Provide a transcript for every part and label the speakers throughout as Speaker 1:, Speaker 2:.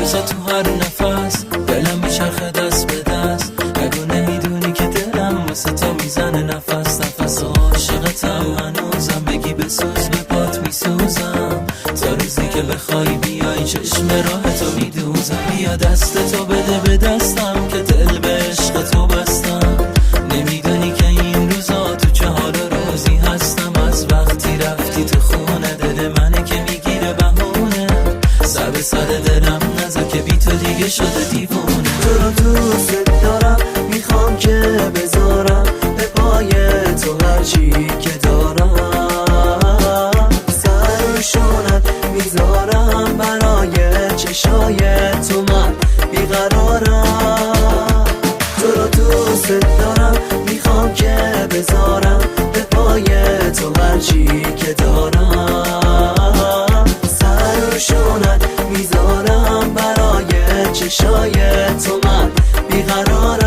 Speaker 1: روزا تو هر نفس دلم میچرخه دست به دست. اگه نمیدونی که دلم واسه تو میزنه نفس نفس. عاشقتم هنوزم، بگی بسوز به پات میسوزم. تا روزی که بخوای بیای چشم راه تو میدوزم. بیا دست تو بده به دستم که دل به عشق تو بستم. نمیدونی که این روزا تو چه حال روزی هستم. از وقتی رفتی تو خونه دل منه که میگیره بهونه. سر به سر دلم نذار که بی تو دیگه شده دیوونه.
Speaker 2: تو رو دوست دارم، میخوام که بذارم به پای تو هرچی که دارم. سر روشونت میذارم برای چشای تو من بیقرارم. تو رو دوست دارم، میخوام که بذارم به پای تو هرچی که دارم. سر روشونت میذارم برای چشای تو من بیقرارم.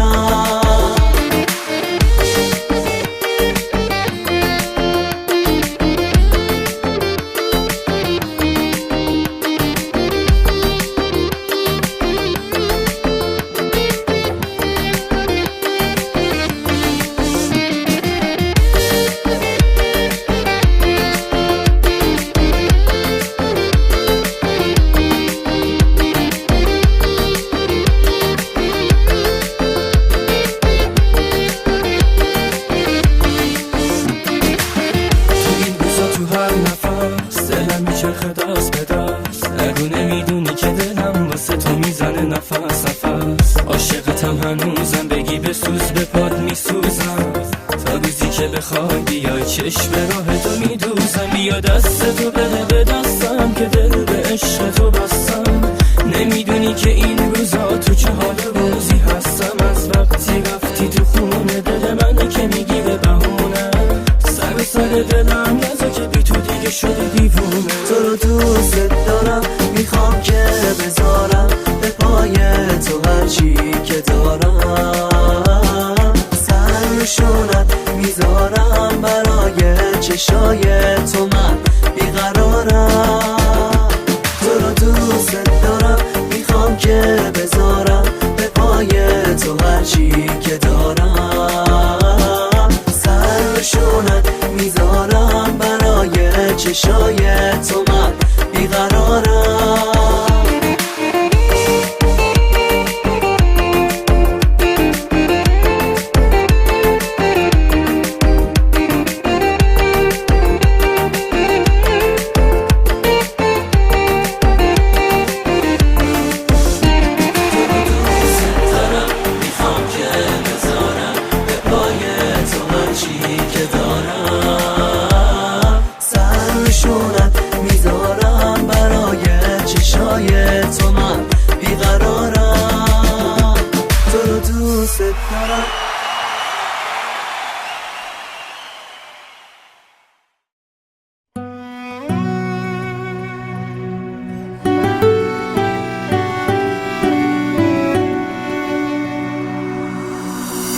Speaker 1: عاشقتم هنوزم، بگی بسوز به پاد میسوزم. تا روزی که بخوای بیای چشم راه تو میدوزم. بیا دست تو بده به دستم که دل به عشق تو بستم. نمیدونی که این روزا تو چه حال روزی هستم. از وقتی رفتی تو خونه دل منه که میگیره بهونه. سر به سر دلم نذار که بی تو دیگه شده دیوونه.
Speaker 2: تو رو دوست دارم، میخوام که بذارم به پای تو هرچی که دارم. سر روشونت میذارم برای چشای تو من بیقرارم. تو رو دوست دارم، میخوام که بذارم به پای تو هرچی که دارم. سر روشونت میذارم برای چشای تو من بیقرارم. تو من بیقرارم. تو رو دوست دارم.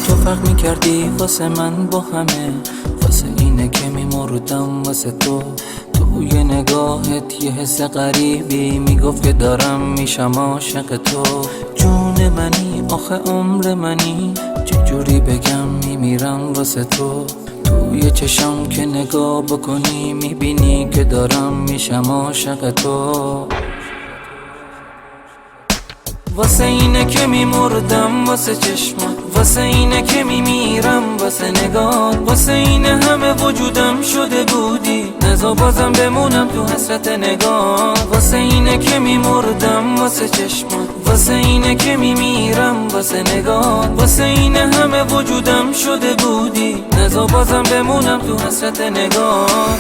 Speaker 1: تو فرق میکردی واسه من با همه. واسه اینه که میمردم واسه تو. توی نگاهت یه حس غریبی میگفت که دارم میشم عاشق تو. جون منی آخه عمر منی، چجوری بگم میمیرم واسه تو. توی چشم که نگاه بکنی میبینی که دارم میشم عاشق تو. واسه اینه که میمردم واسه چشمات. واسه اینه که میمیرم واسه نگات. واسه اینه همه وجودم شده بودی، نزا بازم بمونم تو حسرت نگات. واسه اینه که میمردم واسه چشمات. واسه اینه که میمیرم واسه نگات. واسه اینه همه وجودم شده بودی، نزا بازم بمونم تو حسرت نگات.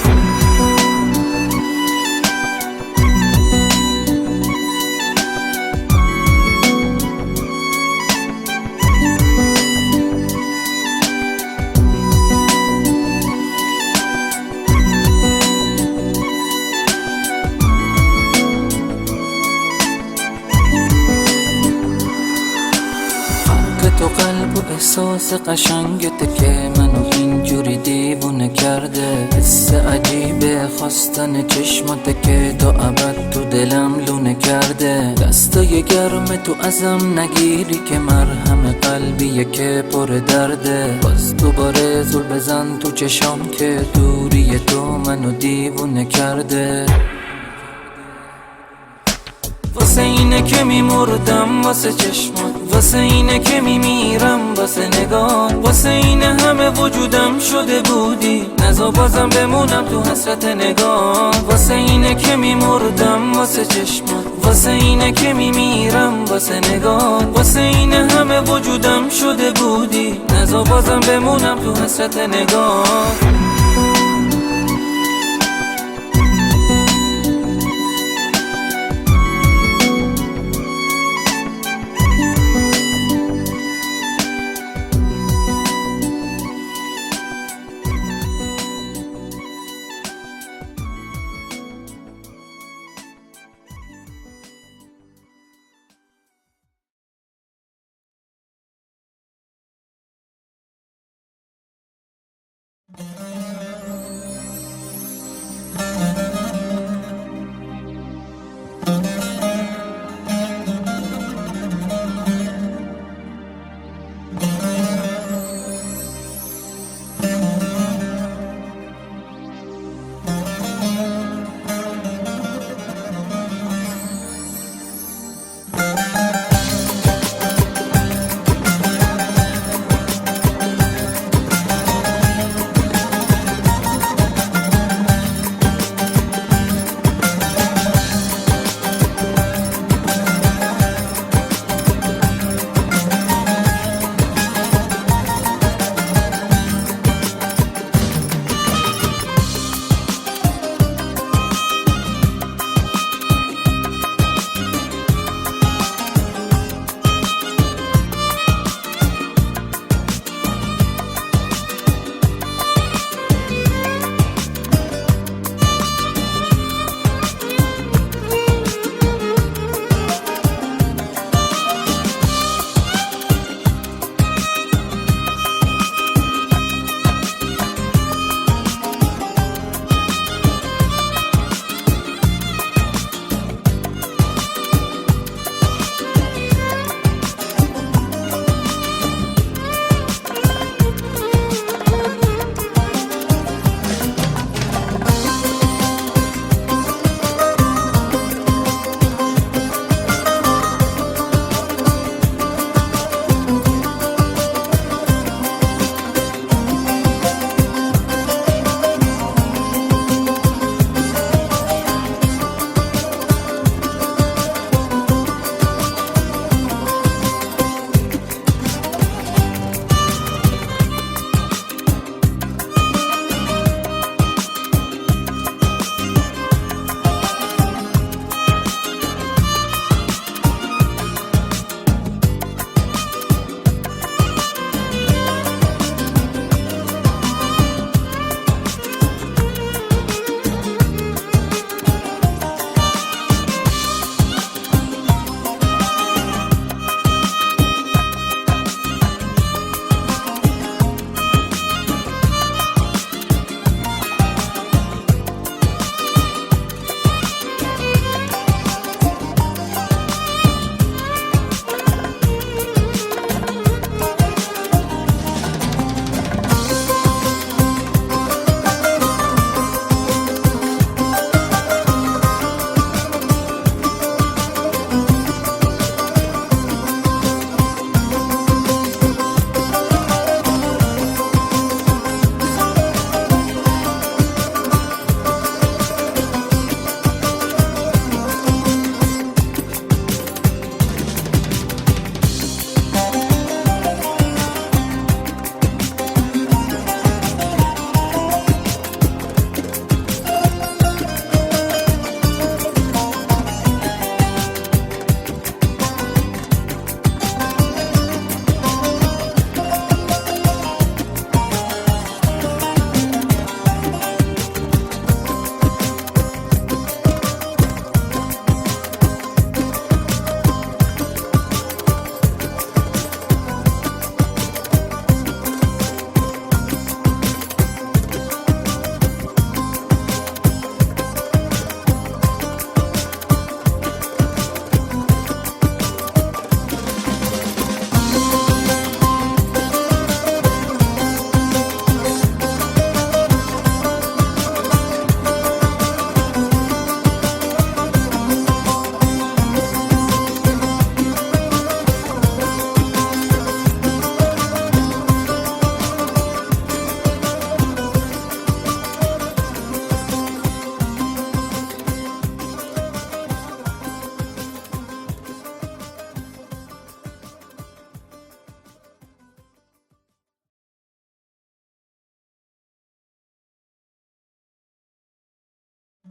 Speaker 1: تو قلب و احساس قشنگت که منو اینجوری دیوونه کرده. حس عجیبه خواستن چشمات که تا ابد تو دلم لونه کرده. دستای گرم تو ازم نگیری که مرهم قلبیه که پر درده. باز دوباره زل بزن تو چشام که دوری تو منو دیوونه کرده. واسه اینه که میمردم واسه چشمات، واسه اینه که میمیرم واسه نگاه، واسه اینه همه وجودم شده بودی نزا بازم بمونم تو حسرت نگاه. واسه اینه که میمردم واسه چشمات، واسه اینه که میمیرم واسه نگاه، واسه اینه همه وجودم شده بودی نزا بازم بمونم تو حسرت نگاه.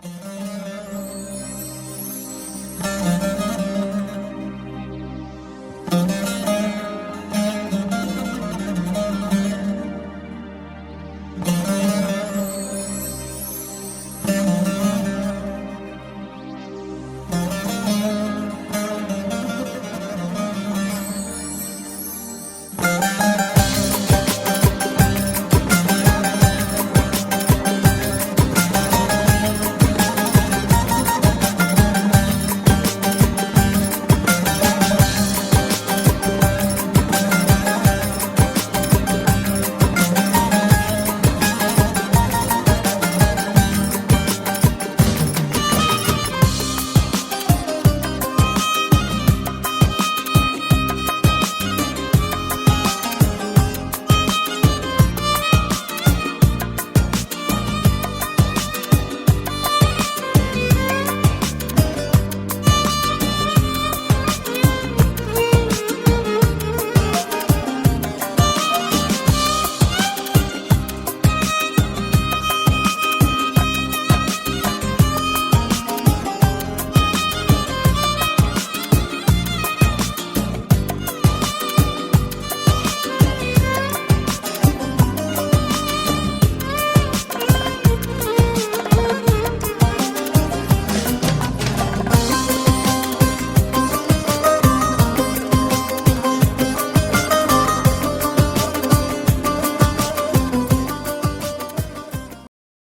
Speaker 2: میکنم.